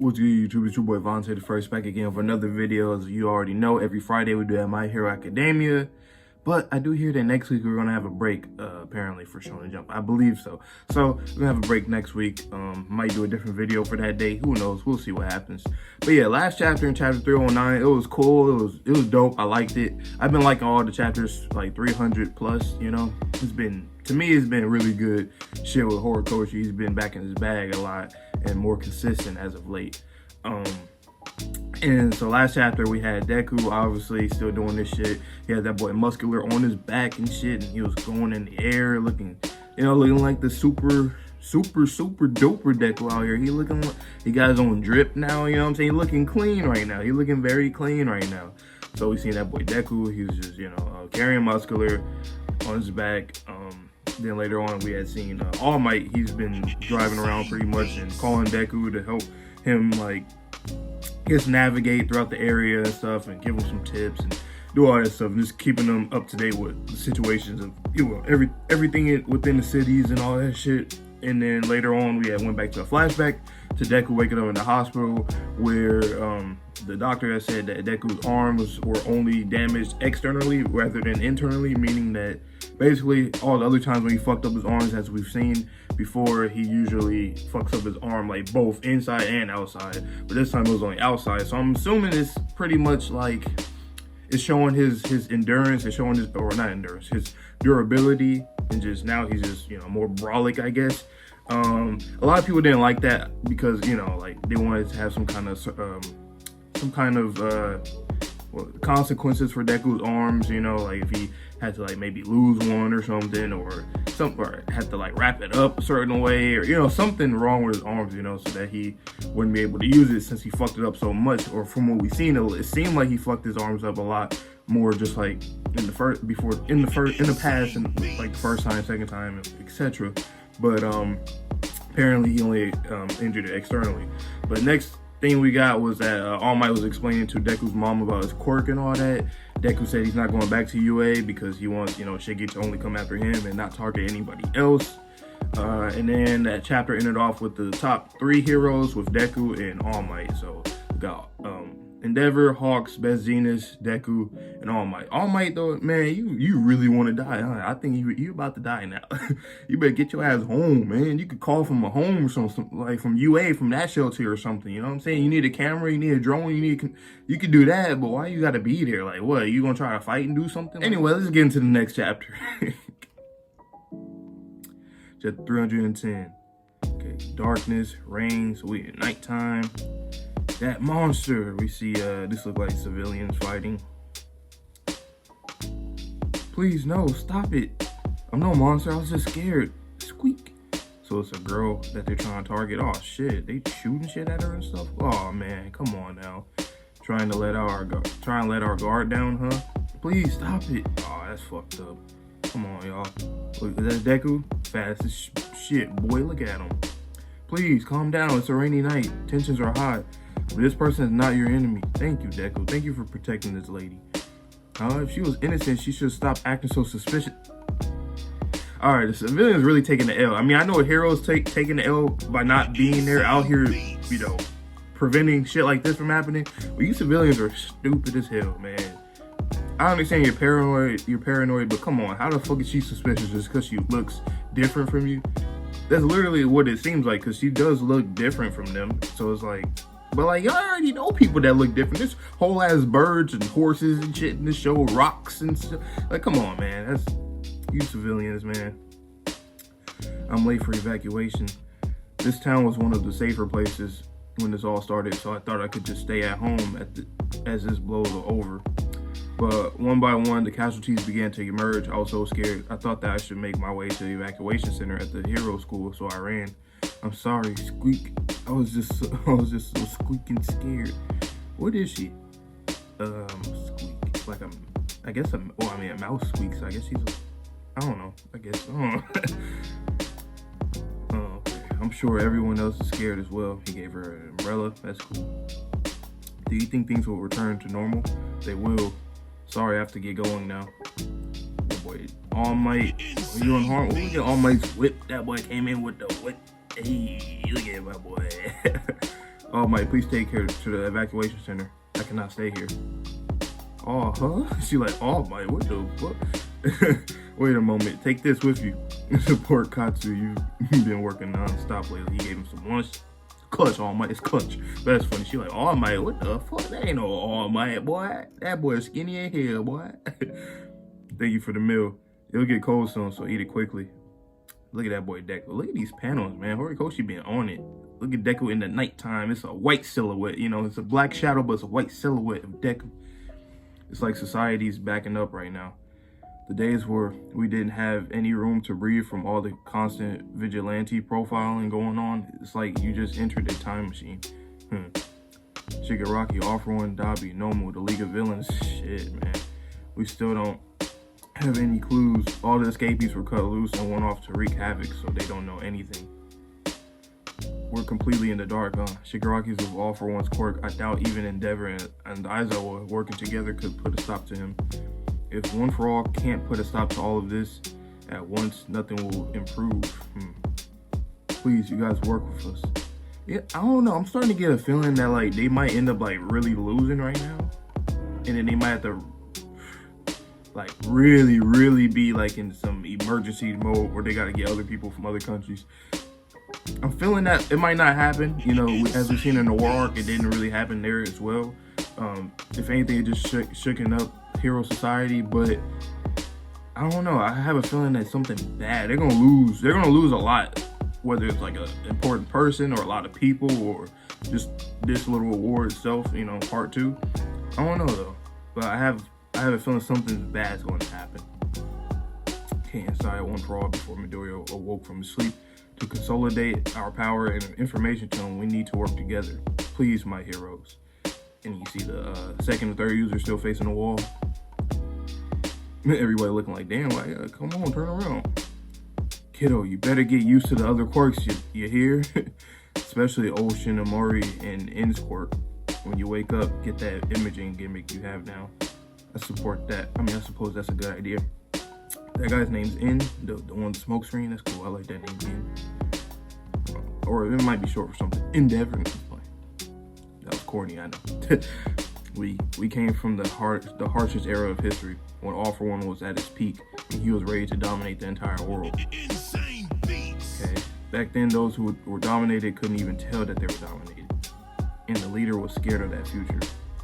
What's good, YouTube? It's your boy Vontae the First, back again for another video. As you already know, every Friday we do at My Hero Academia. But I do hear that next week we're going to have a break, apparently, for Shonen Jump. I believe so. So, we're going to have a break next week. Might do a different video for that day. Who knows? We'll see what happens. But yeah, last chapter in chapter 309, it was cool. It was dope. I liked it. I've been liking all the chapters, like 300 plus, you know. To me, it's been really good shit with Hori. He's been back in his bag a lot and more consistent as of late. And so last chapter we had Deku obviously still doing this shit. He had that boy Muscular on his back and shit, and he was going in the air looking like the super duper Deku out here. He got his own drip now, you know what I'm saying? He looking clean right now. He looking very clean right now. So we seen that boy Deku. He was just, carrying Muscular on his back. Then later on we had seen All Might. He's been driving around pretty much and calling Deku to help him just navigate throughout the area and stuff, and give him some tips and do all that stuff, and just keeping them up to date with the situations of everything within the cities and all that shit. And then later on we went back to a flashback to Deku waking up in the hospital, where the doctor had said that Deku's arms were only damaged externally rather than internally, meaning that basically all the other times when he fucked up his arms, as we've seen before, he usually fucks up his arm like both inside and outside, but this time it was only outside. So I'm assuming it's pretty much like it's showing his endurance, it's showing his, or not endurance, his durability, and just now he's just more brolic, I guess. A lot of people didn't like that because they wanted to have some kind of consequences for Deku's arms, like if he had to maybe lose one or something, or had to wrap it up a certain way, or something wrong with his arms, so that he wouldn't be able to use it since he fucked it up so much. Or from what we've seen, it seemed like he fucked his arms up a lot more, just like in the past, and like the first time, second time, etc. But apparently he only injured it externally. But next thing we got was that All Might was explaining to Deku's mom about his quirk and all that. Deku said he's not going back to UA because he wants, Shiggy to only come after him and not target anybody else. And then that chapter ended off with the top 3 heroes with Deku and All Might. So we got Endeavor, Hawks, Best Genius, Deku, and All Might. All Might, though, man, you really want to die, huh? I think you about to die now. You better get your ass home, man. You could call from a home or something, like from UA, from that shelter or something. You know what I'm saying? You need a camera, you need a drone, you could do that, but why you gotta be there? Like, what? You gonna try to fight and do something? Anyway, let's get into the next chapter. Chapter 310. Okay, darkness, rain, so we at nighttime. That monster, we see, this look like civilians fighting. Please, no, stop it. I'm no monster, I was just scared. Squeak. So it's a girl that they're trying to target. Oh shit, they shooting shit at her and stuff? Oh man, come on now. Trying to let our guard down, huh? Please, stop it. Oh, that's fucked up. Come on, y'all. Look, is that Deku? Fast as shit, boy, look at him. Please, calm down, it's a rainy night. Tensions are high. But this person is not your enemy. Thank you, Deku. Thank you for protecting this lady. If she was innocent, she should stop acting so suspicious. Alright, the civilian's really taking the L. I mean, I know heroes taking the L by not being there out here, preventing shit like this from happening. But you civilians are stupid as hell, man. I understand you're paranoid, but come on, how the fuck is she suspicious just because she looks different from you? That's literally what it seems like, because she does look different from them. So it's like, but y'all already know people that look different. There's whole ass birds and horses and shit in this show, rocks and stuff. Like, come on, man. That's you civilians, man. I'm late for evacuation. This town was one of the safer places when this all started, so I thought I could just stay at home as this blows over. But one by one, the casualties began to emerge. I was so scared. I thought that I should make my way to the evacuation center at the hero school, so I ran. I'm sorry, Squeak. I was just so squeaking scared. What is she? Squeak. I guess a mouse squeaks. I guess I don't know. Oh, okay. I'm sure everyone else is scared as well. He gave her an umbrella. That's cool. Do you think things will return to normal? They will. Sorry, I have to get going now. Oh boy, All Might. Are you on harm? Look at All Might's whip. That boy came in with the whip. Hey, look at my boy. All Might, please take her to the evacuation center. I cannot stay here. Oh, huh? She like, All Might, what the fuck? Wait a moment, take this with you. Support Katsu, you've been working non-stop lately. He gave him some lunch. Clutch, All Might, it's clutch. But that's funny. She like, All Might, what the fuck? That ain't no All Might, boy. That boy is skinny as hell, boy. Thank you for the meal. It'll get cold soon, so eat it quickly. Look at that boy Deku. Look at these panels, man. Horikoshi been on it. Look at Deku in the nighttime. It's a white silhouette. You know, it's a black shadow, but it's a white silhouette of Deku. It's like society's backing up right now. The days where we didn't have any room to breathe from all the constant vigilante profiling going on. It's like you just entered a time machine. Shigaraki, All For One, Dabi, Nomu, the League of Villains. Shit, man. We still don't have any clues. All the escapees were cut loose and went off to wreak havoc, so they don't know anything. We're completely in the dark, huh? Shigaraki's with All For One's quirk. I doubt even Endeavor and Aizawa working together could put a stop to him. If One For All can't put a stop to all of this at once, nothing will improve. Please, you guys work with us. Yeah, I don't know. I'm starting to get a feeling that like they might end up like really losing right now, and then they might have to like really be like in some emergency mode where they got to get other people from other countries. I'm feeling that it might not happen. You know, as we've seen in the War Arc, it didn't really happen there as well. If anything, it just shooken up Hero Society, but I don't know. I have a feeling that something bad. They're gonna lose. They're gonna lose a lot, whether it's like an important person or a lot of people or just this little war itself. You know, part 2. I don't know though, but I have a feeling something bad's going to happen. Came inside One For All before Midoriya awoke from his sleep. To consolidate our power and information to him, we need to work together. Please, my heroes. And you see the second and third user still facing the wall. Everybody looking like, damn, like, come on, turn around. Kiddo, you better get used to the other quirks, you hear? Especially Ocean, Amori, and In's quirk. When you wake up, get that imaging gimmick you have now. I support that. I mean, I suppose that's a good idea. That guy's name's In, the one smoke screen. That's cool. I like that name, In. Or it might be short for something. Endeavor. That was corny, I know. we came from the harshest era of history, when All For One was at its peak, and he was ready to dominate the entire world. Okay. Back then, those who were dominated couldn't even tell that they were dominated. And the leader was scared of that future.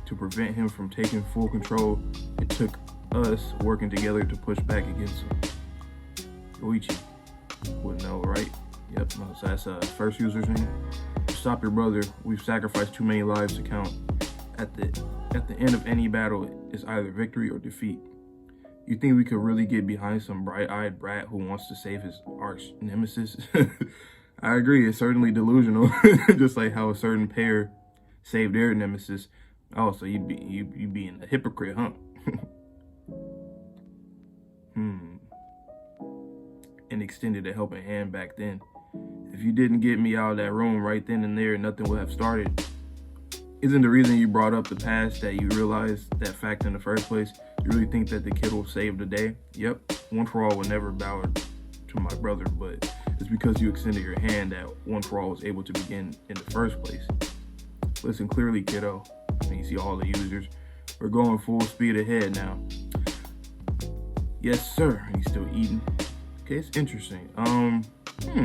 To prevent him from taking full control, it took us working together to push back against him. Yoichi would know, right? Yep, no, so that's first user's name. Stop your brother. We've sacrificed too many lives to count. At the end of any battle, it's either victory or defeat. You think we could really get behind some bright-eyed brat who wants to save his arch nemesis? I agree, it's certainly delusional. Just like how a certain pair saved their nemesis. Oh, so you being a hypocrite, huh? And extended a helping hand back then. If you didn't get me out of that room right then and there, nothing would have started. Isn't the reason you brought up the past that you realized that fact in the first place? You really think that the kid will save the day? Yep, One For All would never bow to my brother, but it's because you extended your hand that One For All was able to begin in the first place. Listen clearly, kiddo. And you see all the users. We're going full speed ahead now. Yes, sir. And he's still eating. Okay, it's interesting.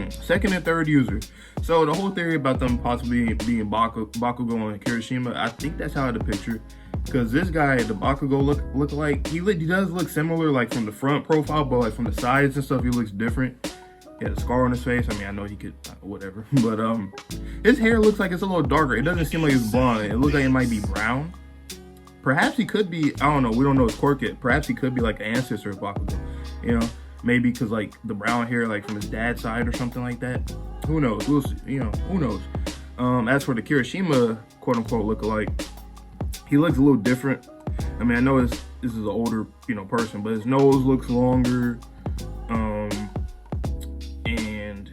Second and third user. So the whole theory about them possibly being Bakugo and Kirishima, I think that's how I had the picture. Because this guy, the Bakugo look like, he does look similar like from the front profile, but like from the sides and stuff, he looks different. He had a scar on his face. I mean, I know he could, whatever. But his hair looks like it's a little darker. It doesn't seem like it's blonde. It looks like it might be brown. Perhaps he could be, I don't know, we don't know his quirk yet. Perhaps he could be like an ancestor of Bakugo, you know? Maybe because like the brown hair, like from his dad's side or something like that. Who knows? We'll see, you know, who knows? As for the Kirishima, quote unquote, lookalike, he looks a little different. I mean, I know this is an older, you know, person, but his nose looks longer. And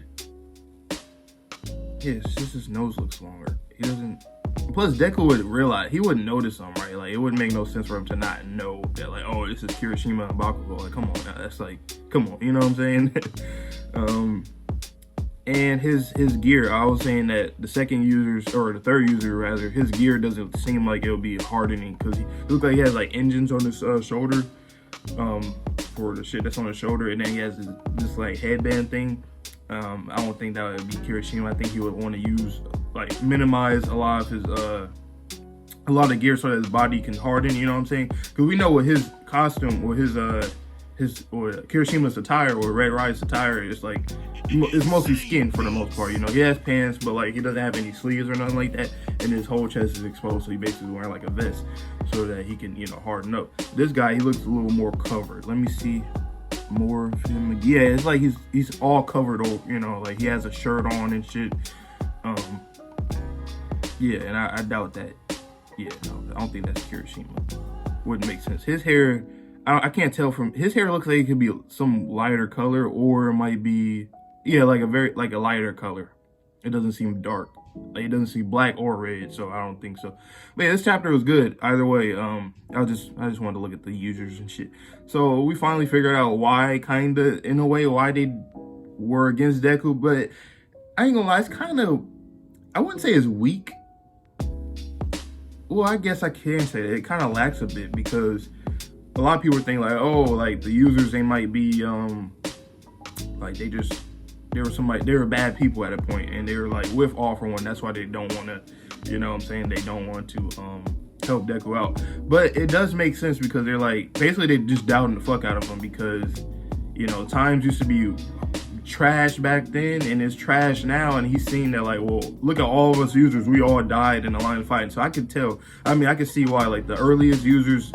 yeah, it's just his nose looks longer. He doesn't. Plus, Deku would realize, he wouldn't notice them, right? Like, it wouldn't make no sense for him to not know that, like, oh, this is Kirishima and Bakugo. Like, come on now, that's like, come on, you know what I'm saying? And his gear, I was saying that the second user's, or the third user rather, his gear doesn't seem like it'll be hardening, because he looks like he has like engines on his shoulder, for the shit that's on his shoulder, and then he has this like headband thing. I don't think that would be Kirishima. I think he would want to use, like, minimize a lot of his a lot of gear so that his body can harden, you know what I'm saying? Because we know with his costume, or his or Kirishima's attire, or Red Ride's attire, it's like, it's mostly skin for the most part, you know. He has pants, but like he doesn't have any sleeves or nothing like that, and his whole chest is exposed, so he basically wearing like a vest so that he can, you know, harden up. This guy, he looks a little more covered. Let me see more of him. Yeah, it's like he's all covered over, you know, like he has a shirt on and shit. Yeah, and I doubt that. Yeah, no, I don't think that's Kirishima. Wouldn't make sense. His hair, I can't tell from his hair. Looks like it could be some lighter color, or it might be, yeah, like a lighter color. It doesn't seem dark. Like, it doesn't seem black or red, so I don't think so. But yeah, this chapter was good. Either way, I just wanted to look at the users and shit. So we finally figured out why, kinda, in a way, why they were against Deku. But I ain't gonna lie, it's kind of, I wouldn't say it's weak. Well, I guess I can say that it kind of lacks a bit, because a lot of people think like, oh, like the users, they might be like they were bad people at a point, and they were like with All For One. That's why they don't want to, you know what I'm saying, they don't want to help Deku out. But it does make sense, because they're like, basically they just doubting the fuck out of him, because, you know, times used to be trash back then, and it's trash now, and he's seen that, like, well, look at all of us users, we all died in the line of fighting. So I could tell, I mean, I could see why, like, the earliest users,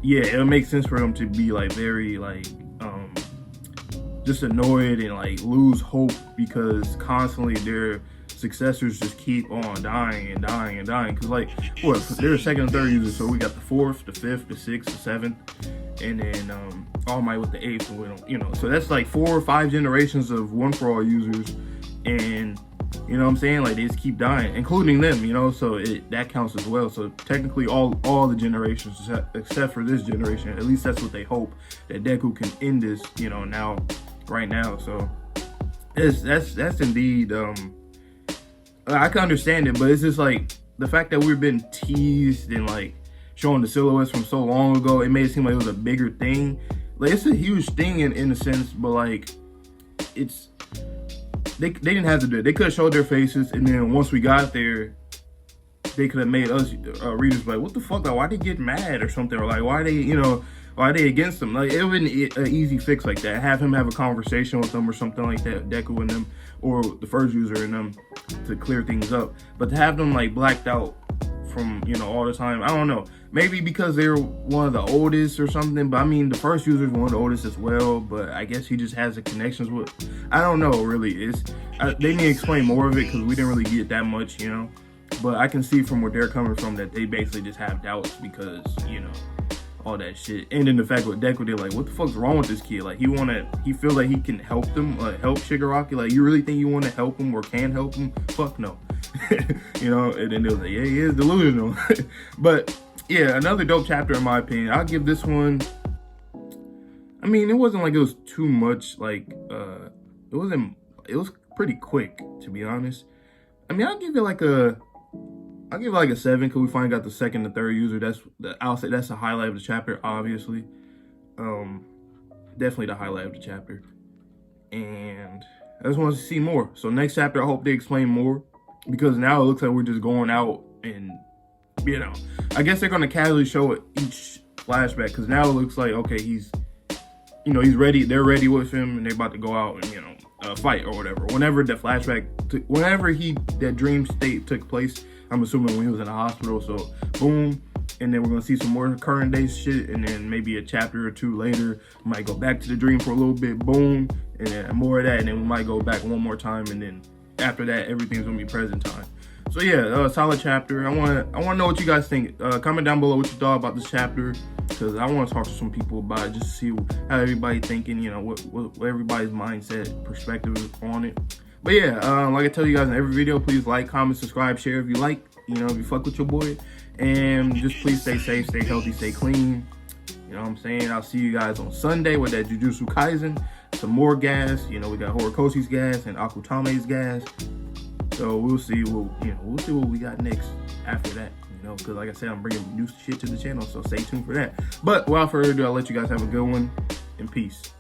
yeah, it'll make sense for them to be like very like just annoyed and like lose hope, because constantly their successors just keep on dying and dying and dying. Because, like, what, they're second and third users, so we got the fourth, the fifth, the sixth, the seventh, and then All Might with the eighth, and we don't, you know, so that's like 4 or 5 generations of One For All users, and you know what I'm saying, like, they just keep dying, including them, you know, so that counts as well. So technically all the generations except for this generation, at least that's what they hope, that Deku can end this, you know, now, right now. So that's indeed, I can understand it, but it's just like the fact that we've been teased and like showing the silhouettes from so long ago, it made it seem like it was a bigger thing. Like, it's a huge thing in a sense, but like, it's, they didn't have to do it. They could have showed their faces, and then once we got there, they could have made us readers like, what the fuck, like, why they get mad or something, or like, why they, you know, why are they against them? Like, it would be an easy fix like that. Have him have a conversation with them or something like that, Deku and them, or the first user and them, to clear things up. But to have them like blacked out from, you know, all the time, I don't know. Maybe because they're one of the oldest or something, but I mean, the first user is one of the oldest as well, but I guess he just has the connections with, I don't know, really. They need to explain more of it, because we didn't really get that much, you know. But I can see from where they're coming from that they basically just have doubts, because, you know, all that shit. And then the fact with Deku, they're like, what the fuck's wrong with this kid? Like, he feels like he can help them, help Shigaraki. Like, you really think you want to help him or can help him? Fuck no. You know, and then they was like, yeah, he is delusional. But yeah, another dope chapter in my opinion. I'll give this one, I mean, it wasn't like it was too much, like, it was pretty quick, to be honest. I mean, I'll give it like a 7, because we finally got the second and third user. I'll say that's the highlight of the chapter, obviously. Definitely the highlight of the chapter. And I just want to see more. So next chapter, I hope they explain more, because now it looks like we're just going out and, you know, I guess they're going to casually show it each flashback, because now it looks like, okay, he's ready, they're ready with him, and they're about to go out and, you know, fight or whatever. Whenever the flashback, that dream state took place, I'm assuming when he was in the hospital, so boom, and then we're going to see some more current day shit, and then maybe a chapter or 2 later, we might go back to the dream for a little bit, boom, and then more of that, and then we might go back one more time, and then after that, everything's going to be present time. So yeah, solid chapter. I want to know what you guys think. Comment down below what you thought about this chapter, because I want to talk to some people about it, just to see how everybody thinking, you know, what everybody's mindset, perspective on it. But yeah, like I tell you guys in every video, please like, comment, subscribe, share if you like, you know, if you fuck with your boy. And just please stay safe, stay healthy, stay clean. You know what I'm saying? I'll see you guys on Sunday with that Jujutsu Kaisen. some more gas. You know, we got Horikoshi's gas and Akutame's gas. So we'll see we'll see what we got next after that. You know, because like I said, I'm bringing new shit to the channel, so stay tuned for that. But without further ado, I'll let you guys have a good one, and peace.